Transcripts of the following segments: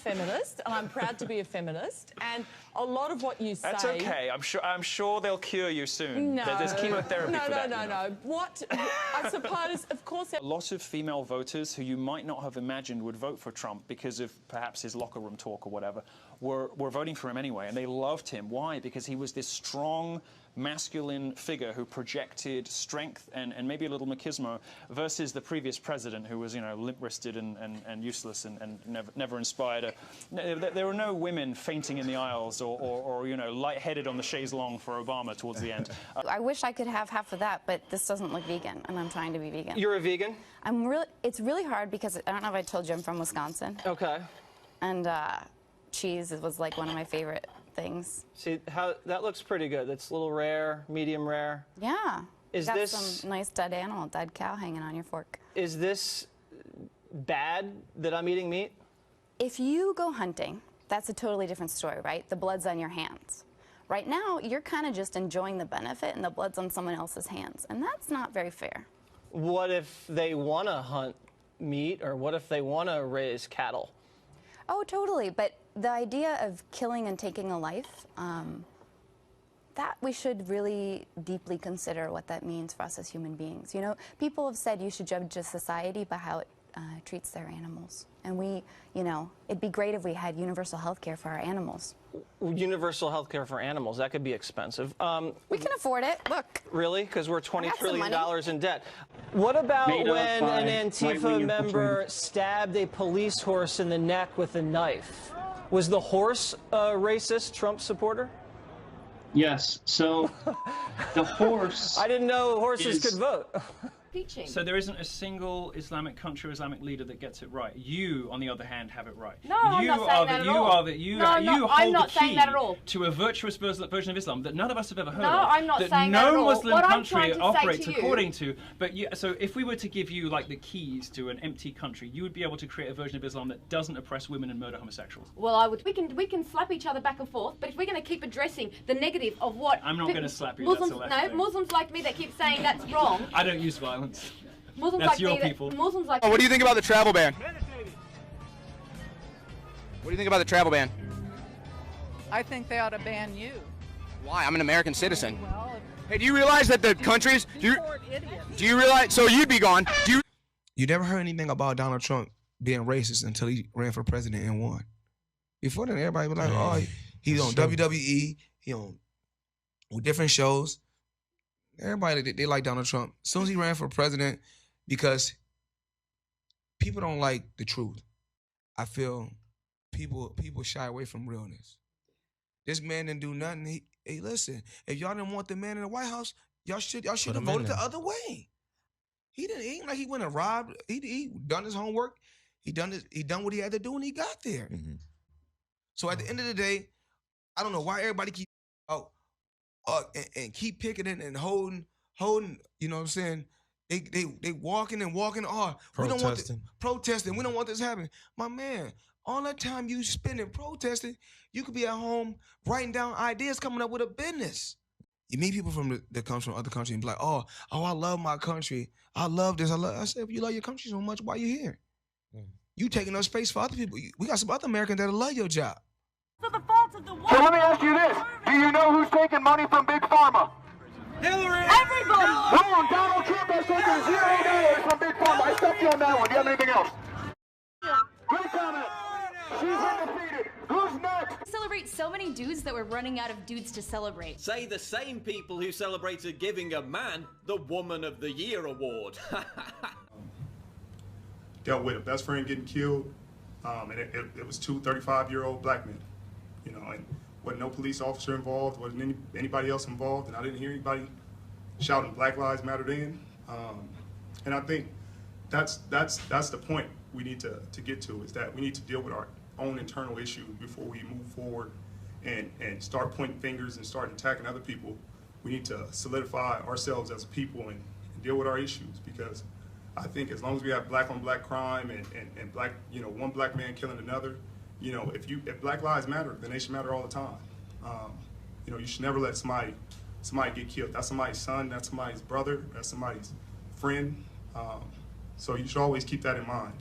feminist, and I'm proud to be a feminist. And a lot of what you say... That's okay. I'm sure they'll cure you soon. No. There's chemotherapy for that. No. What, I suppose, of course... A lot of female voters who you might not have imagined would vote for Trump because of perhaps his locker room talk or whatever were voting for him anyway, and they loved him. Why? Because he was this strong, masculine figure who projected strength and maybe a little machismo versus the previous president who was, you know, limp-wristed and useless and never inspired. There were no women fainting in the aisles or you know, lightheaded on the chaise longue for Obama towards the end. I wish I could have half of that, but this doesn't look vegan, and I'm trying to be vegan. You're a vegan? It's really hard because I don't know if I told you I'm from Wisconsin. Okay. And cheese was like one of my favorite things. See, that looks pretty good. That's a little rare, medium rare. Yeah. Is got this some nice dead animal, dead cow hanging on your fork? Is this bad that I'm eating meat? If you go hunting, that's a totally different story, right? The blood's on your hands. Right now, you're kind of just enjoying the benefit, and the blood's on someone else's hands, and that's not very fair. What if they want to hunt meat, or what if they want to raise cattle? Oh, totally. But the idea of killing and taking a life, that we should really deeply consider what that means for us as human beings. You know, people have said you should judge a society by how it treats their animals. And we, you know, it'd be great if we had universal health care for our animals. Universal health care for animals, that could be expensive. We can afford it, look. Really? Because we're $20 trillion in debt. What about when an Antifa member stabbed a police horse in the neck with a knife? Was the horse a racist Trump supporter? Yes, so the horse... I didn't know horses could vote. So there isn't a single Islamic country or Islamic leader that gets it right. You, on the other hand, have it right. No, I'm not saying that at all. You hold the key to a virtuous version of Islam that none of us have ever heard of. No, I'm not saying that at all. No Muslim country operates according to. But so if we were to give you like the keys to an empty country, you would be able to create a version of Islam that doesn't oppress women and murder homosexuals. Well, I would. We can slap each other back and forth, but if we're going to keep addressing the negative of what I'm not going to slap you. Muslims, that's a left thing. Muslims like me that keep saying that's wrong. I don't use violence. Muslims That's like your me people. Muslims like. What do you think about the travel ban? What do you think about the travel ban? I think they ought to ban you. Why? I'm an American citizen. Well, hey, do you realize that the countries... Do you realize... So you'd be gone. You never heard anything about Donald Trump being racist until he ran for president and won. Before then, everybody was like, oh, he's on WWE, he on different shows. Everybody, they like Donald Trump. As soon as he ran for president, because people don't like the truth. I feel people shy away from realness. This man didn't do nothing. Hey, listen, if y'all didn't want the man in the White House, y'all should have voted the other way. He ain't like he went and robbed. He done his homework. He done what he had to do, and he got there. Mm-hmm. So at the end of the day, I don't know why everybody keep and keep picketing and holding, you know what I'm saying? They walking and walking hard. We don't want protesting. We don't want this to happen. My man, all that time you spending protesting, you could be at home writing down ideas, coming up with a business. You meet people that comes from other countries and be like, oh, I love my country. I love this. I said, if you love your country so much, why you here? You taking up space for other people. We got some other Americans that'll love your job. So the fault of the So let me ask you this. Do you know who's taking money from Big Pharma? Hillary! Everybody! Wrong. Donald Trump has taken $0 from Big Pharma. I stepped you on that one. Do you have anything else? Great comment. She's undefeated. Who's next? Celebrate so many dudes that we're running out of dudes to celebrate. Say the same people who celebrated giving a man the Woman of the Year award. Dealt with a best friend getting killed, and it was two 35-year-old black men. You know, and wasn't no police officer involved, wasn't anybody else involved, and I didn't hear anybody shouting Black Lives Matter then. And I think that's the point we need to get to, is that we need to deal with our own internal issues before we move forward and start pointing fingers and start attacking other people. We need to solidify ourselves as a people and deal with our issues, because I think as long as we have black on black crime and black, you know, one black man killing another, you know, if Black Lives Matter, then they should matter all the time. You know, you should never let somebody get killed. That's somebody's son, that's somebody's brother, that's somebody's friend. So you should always keep that in mind.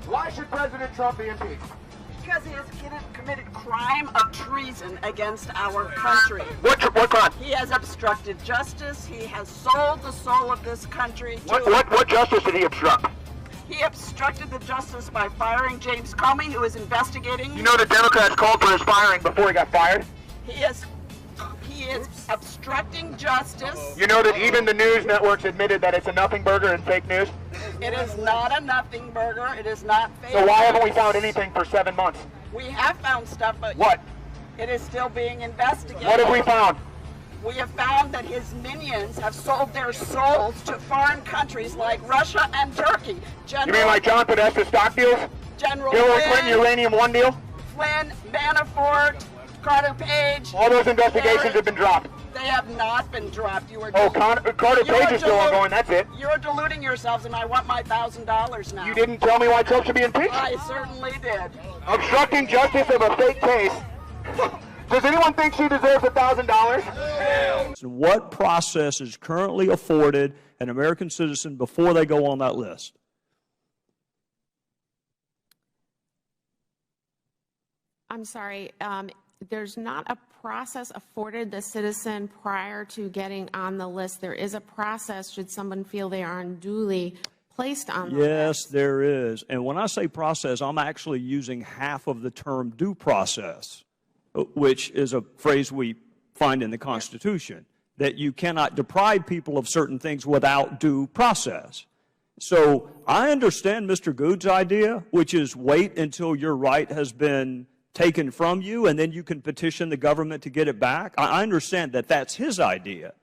Why should President Trump be impeached? Because he has committed crime of treason against our country. What crime? He has obstructed justice. He has sold the soul of this country. What justice did he obstruct? He obstructed the justice by firing James Comey, who is investigating. You know the Democrats called for his firing before he got fired? He is obstructing justice. You know that even the news networks admitted that it's a nothing burger and fake news? It is not a nothing burger. It is not fake. So why haven't we found anything for 7 months? We have found stuff, but what? It is still being investigated. What have we found? We have found that his minions have sold their souls to foreign countries like Russia and Turkey. You mean like John Podesta stock deals? General Hillary Flynn, Clinton Uranium One deal? Flynn, Manafort, Carter Page. All those investigations have been dropped. They have not been dropped. You were. Carter Page is still ongoing. That's it. You're deluding yourselves, and I want my $1,000 now. You didn't tell me why Trump should be impeached. I certainly did. Obstructing justice of a fake case. Does anyone think she deserves $1,000? What process is currently afforded an American citizen before they go on that list? I'm sorry. There's not a process afforded the citizen prior to getting on the list. There is a process should someone feel they are unduly placed on the list. Yes, there is. And when I say process, I'm actually using half of the term due process, which is a phrase we find in the Constitution, that you cannot deprive people of certain things without due process. So I understand Mr. Good's idea, which is wait until your right has been taken from you, and then you can petition the government to get it back. I understand that that's his idea.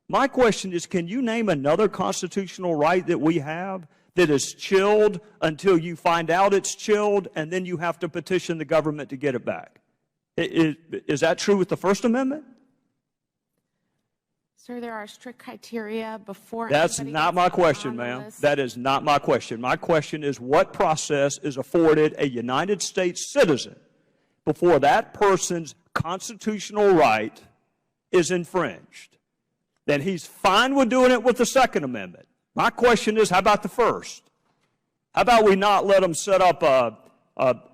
My question is, can you name another constitutional right that we have that is chilled until you find out it's chilled, and then you have to petition the government to get it back? Is that true with the First Amendment? Sir, there are strict criteria before. That's not my question, ma'am. That is not my question. My question is, what process is afforded a United States citizen before that person's constitutional right is infringed? Then he's fine with doing it with the Second Amendment. My question is, how about the First? How about we not let them set up a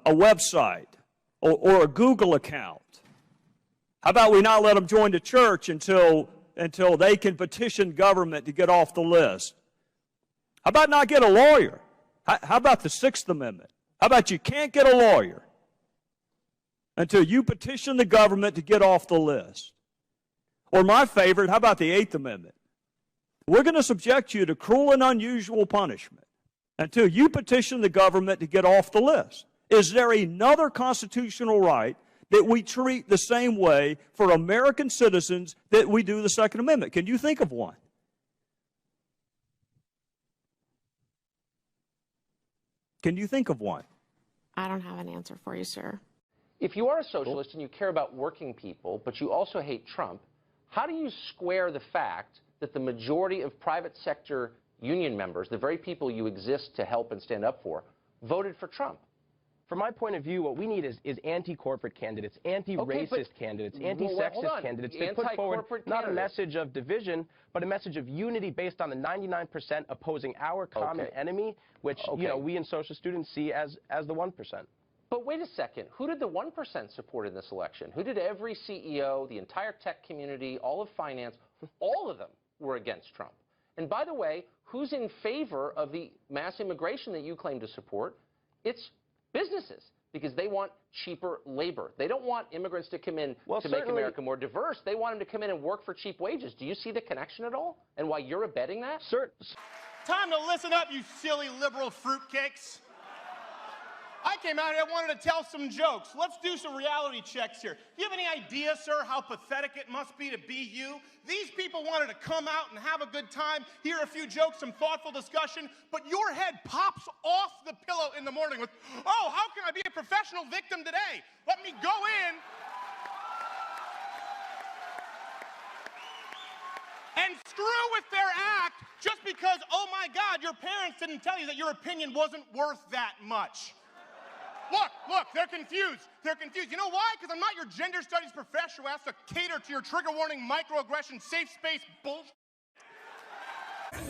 website or a Google account? How about we not let them join the church until they can petition government to get off the list? How about not get a lawyer? How about the Sixth Amendment? How about you can't get a lawyer until you petition the government to get off the list? Or my favorite, how about the Eighth Amendment? We're going to subject you to cruel and unusual punishment until you petition the government to get off the list. Is there another constitutional right that we treat the same way for American citizens that we do the Second Amendment? Can you think of one? Can you think of one? I don't have an answer for you, sir. If you are a socialist and you care about working people, but you also hate Trump, how do you square the fact that the majority of private sector union members, the very people you exist to help and stand up for, voted for Trump? From my point of view, what we need is anti-corporate candidates, anti-racist candidates, anti-sexist candidates that put forward not a message of division, but a message of unity based on the 99% opposing our common enemy, which you know, we in social students see as the 1%. But wait a second. Who did the 1% support in this election? Who did every CEO, the entire tech community, all of finance, all of them were against Trump? And by the way, who's in favor of the mass immigration that you claim to support? It's businesses, because they want cheaper labor. They don't want immigrants to come in to make America more diverse. They want them to come in and work for cheap wages. Do you see the connection at all? And why you're abetting that? Time to listen up, you silly liberal fruitcakes. I came out here, I wanted to tell some jokes. Let's do some reality checks here. Do you have any idea, sir, how pathetic it must be to be you? These people wanted to come out and have a good time, hear a few jokes, some thoughtful discussion, but your head pops off the pillow in the morning with, oh, how can I be a professional victim today? Let me go in and screw with their act just because, oh my God, your parents didn't tell you that your opinion wasn't worth that much. Look, they're confused. They're confused. You know why? Because I'm not your gender studies professor who has to cater to your trigger warning, microaggression, safe space bullshit.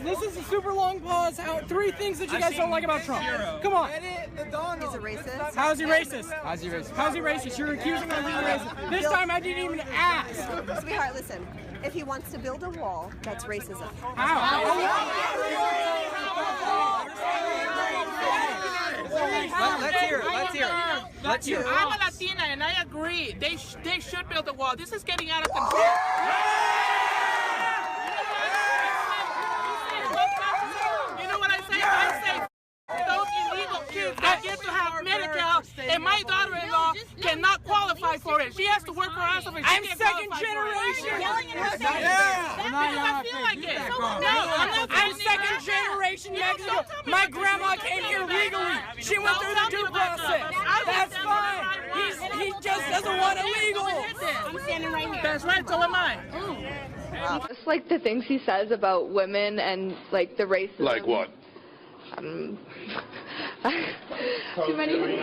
This is a super long pause. Three things that you guys don't like about Trump. Come on. He's a racist. How's he racist? How's he racist? How's he racist? You're accusing him of being racist. This time I didn't even ask. Sweetheart, listen. If he wants to build a wall, that's racism. How? Let's hear it. Let's hear it. I'm a Latina and I agree. They should build a wall. This is getting out of control. You know what I say? I say those illegal kids that get to have Medicare, and my daughter-in-law cannot qualify for it. She has to work her ass off. I'm second generation. I feel like it. I'm second generation Mexican. My grandma came here legally. She went through the due process. That's fine. He just doesn't want it legal. I'm standing right here. That's right, so am I. Just like the things he says about women and like the racism. Like what? Too many.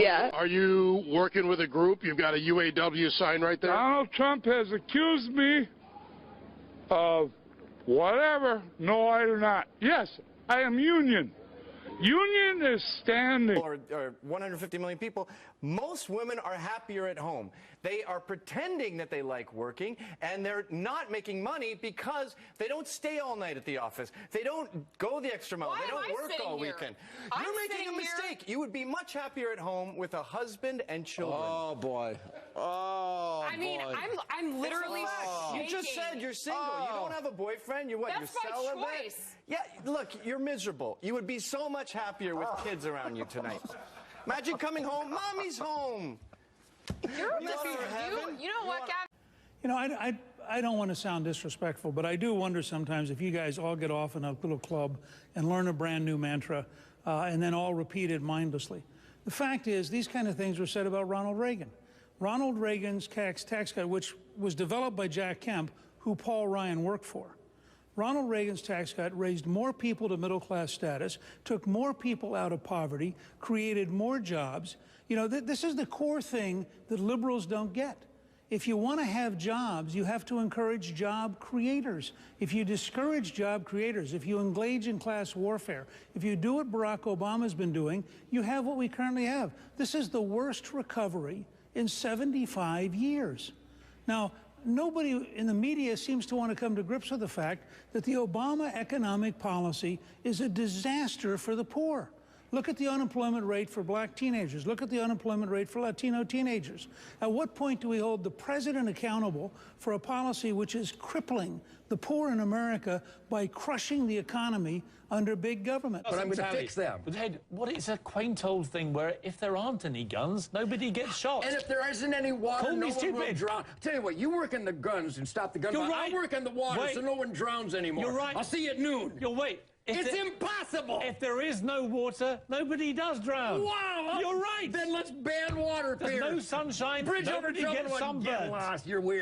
Yeah. Are you working with a group? You've got a UAW sign right there. Donald Trump has accused me of whatever. No, I do not. Yes, I am union. Union is standing. Or 150 million people, most women are happier at home. They are pretending that they like working, and they're not making money because they don't stay all night at the office. They don't go the extra mile. They don't work all weekend. You're making a mistake. You would be much happier at home with a husband and children. Oh, boy. Oh, I mean, I'm literally shaking. You just said you're single. You don't have a boyfriend. You're what? That's you're my celibate? choice. Yeah, look, you're miserable. You would be so much happier with kids around you tonight. Imagine coming home. Mommy's home. You're you know what, Gavin? You know, I don't want to sound disrespectful, but I do wonder sometimes if you guys all get off in a little club and learn a brand new mantra and then all repeat it mindlessly. The fact is, these kind of things were said about Ronald Reagan. Ronald Reagan's tax cut, which was developed by Jack Kemp, who Paul Ryan worked for. Ronald Reagan's tax cut raised more people to middle-class status, took more people out of poverty, created more jobs. You know, this is the core thing that liberals don't get. If you want to have jobs, you have to encourage job creators. If you discourage job creators, if you engage in class warfare, if you do what Barack Obama's been doing, you have what we currently have. This is the worst recovery in 75 years. Now, nobody in the media seems to want to come to grips with the fact that the Obama economic policy is a disaster for the poor. Look at the unemployment rate for black teenagers. Look at the unemployment rate for Latino teenagers. At what point do we hold the president accountable for a policy which is crippling the poor in America by crushing the economy under big government? But I'm going to fix them. But Ed, it's a quaint old thing where if there aren't any guns, nobody gets shot. And if there isn't any water, no one will drown. Tell you what, you work in the guns and stop the gun. You're right. I work in the water so no one drowns anymore. You're right. I'll see you at noon. It's impossible! If there is no water, nobody does drown. Wow! You're right! Then let's ban water, There's no sunshine, Bridge over nobody gets sunburned. Get lost, you're weird.